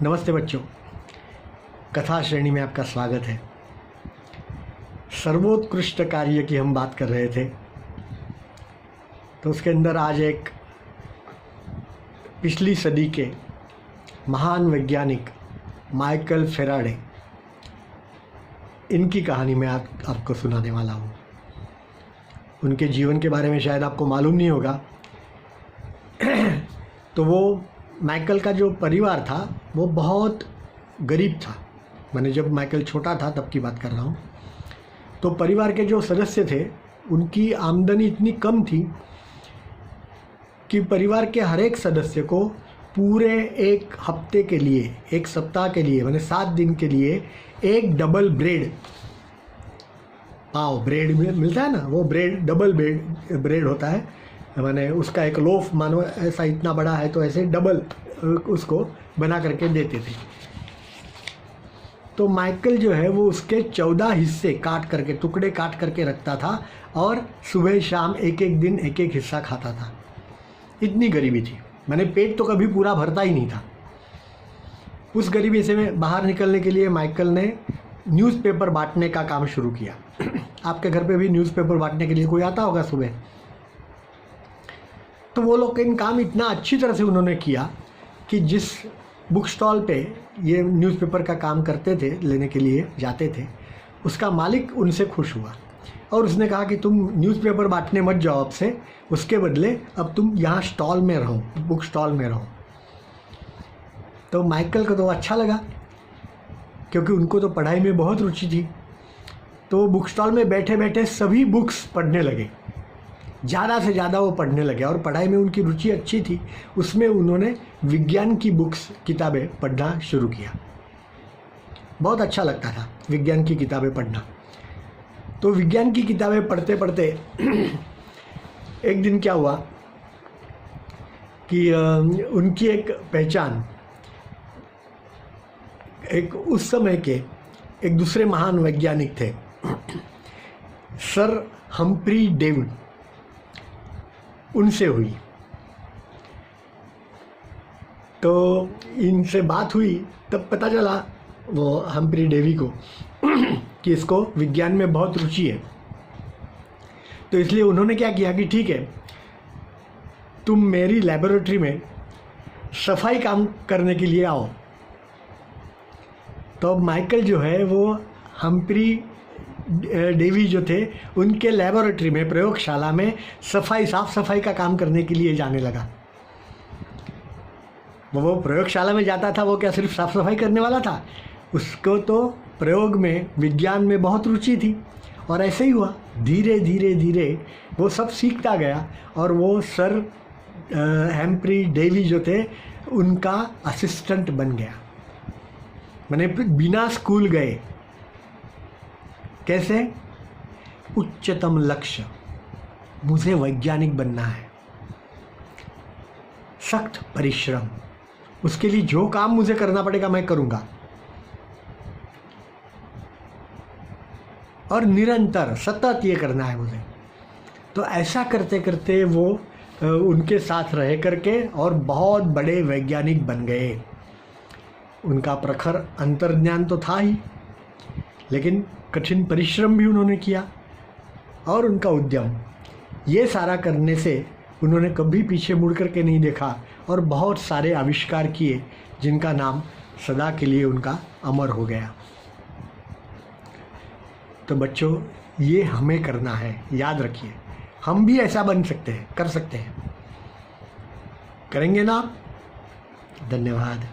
नमस्ते बच्चों, कथा श्रेणी में आपका स्वागत है। सर्वोत्कृष्ट कार्य की हम बात कर रहे थे, तो उसके अंदर आज एक पिछली सदी के महान वैज्ञानिक माइकल फेराडे, इनकी कहानी मैं आपको सुनाने वाला हूँ। उनके जीवन के बारे में शायद आपको मालूम नहीं होगा। तो वो माइकल का जो परिवार था वो बहुत गरीब था। मैंने जब माइकल छोटा था तब की बात कर रहा हूँ। तो परिवार के जो सदस्य थे उनकी आमदनी इतनी कम थी कि परिवार के हर एक सदस्य को पूरे एक हफ्ते के लिए, एक सप्ताह के लिए, मैंने 7 दिन के लिए एक डबल ब्रेड, पाव ब्रेड मिलता है ना, वो ब्रेड डबल ब्रेड होता है। मैंने उसका एक लोफ मानो ऐसा इतना बड़ा है तो ऐसे डबल उसको बना करके देते थे। तो माइकल जो है वो उसके 14 हिस्से काट करके, टुकड़े काट करके रखता था और सुबह शाम एक एक दिन एक एक हिस्सा खाता था। इतनी गरीबी थी, मैंने पेट तो कभी पूरा भरता ही नहीं था। उस गरीबी से मैं बाहर निकलने के लिए माइकल ने न्यूज़पेपर बांटने का काम शुरू किया। आपके घर पे भी न्यूज़पेपर बांटने के लिए कोई आता होगा सुबह। तो वो लोग इन काम इतना अच्छी तरह से उन्होंने किया कि जिस बुक स्टॉल पे ये न्यूज़पेपर का काम करते थे, लेने के लिए जाते थे, उसका मालिक उनसे खुश हुआ और उसने कहा कि तुम न्यूज़पेपर बांटने मत जाओ अब से, उसके बदले अब तुम यहाँ स्टॉल में रहो, बुक स्टॉल में रहो। तो माइकल को तो अच्छा लगा, क्योंकि उनको तो पढ़ाई में बहुत रुचि थी। तो बुक स्टॉल में बैठे बैठे सभी बुक्स पढ़ने लगे, ज़्यादा से ज़्यादा वो पढ़ने लगे और पढ़ाई में उनकी रुचि अच्छी थी। उसमें उन्होंने विज्ञान की बुक्स, किताबें पढ़ना शुरू किया। बहुत अच्छा लगता था विज्ञान की किताबें पढ़ना। तो विज्ञान की किताबें पढ़ते पढ़ते एक दिन क्या हुआ कि उनकी एक पहचान एक उस समय के एक दूसरे महान वैज्ञानिक थे, सर हम्फ्री डेवी, उनसे हुई। तो इनसे बात हुई तब पता चला वो हम्फ्री डेवी को कि इसको विज्ञान में बहुत रुचि है। तो इसलिए उन्होंने क्या किया कि ठीक है, तुम मेरी लैबोरेटरी में सफाई काम करने के लिए आओ। तो माइकल जो है वो हम्फ्री डेवी जो थे उनके लैबोरेटरी में, प्रयोगशाला में साफ सफाई का काम करने के लिए जाने लगा। वो प्रयोगशाला में जाता था, वो क्या सिर्फ साफ सफाई करने वाला था? उसको तो प्रयोग में, विज्ञान में बहुत रुचि थी। और ऐसे ही हुआ, धीरे धीरे धीरे वो सब सीखता गया और वो सर हम्फ्री डेवी जो थे उनका असिस्टेंट बन गया। मैंने बिना स्कूल गए। कैसे? उच्चतम लक्ष्य, मुझे वैज्ञानिक बनना है, सख्त परिश्रम, उसके लिए जो काम मुझे करना पड़ेगा मैं करूंगा, और निरंतर सतत ये करना है मुझे। तो ऐसा करते करते वो उनके साथ रह करके और बहुत बड़े वैज्ञानिक बन गए। उनका प्रखर अंतर्ज्ञान तो था ही, लेकिन कठिन परिश्रम भी उन्होंने किया और उनका उद्यम, ये सारा करने से उन्होंने कभी पीछे मुड़ करके नहीं देखा और बहुत सारे आविष्कार किए जिनका नाम सदा के लिए उनका अमर हो गया। तो बच्चों, ये हमें करना है, याद रखिए। हम भी ऐसा बन सकते हैं, कर सकते हैं। करेंगे ना आप? धन्यवाद।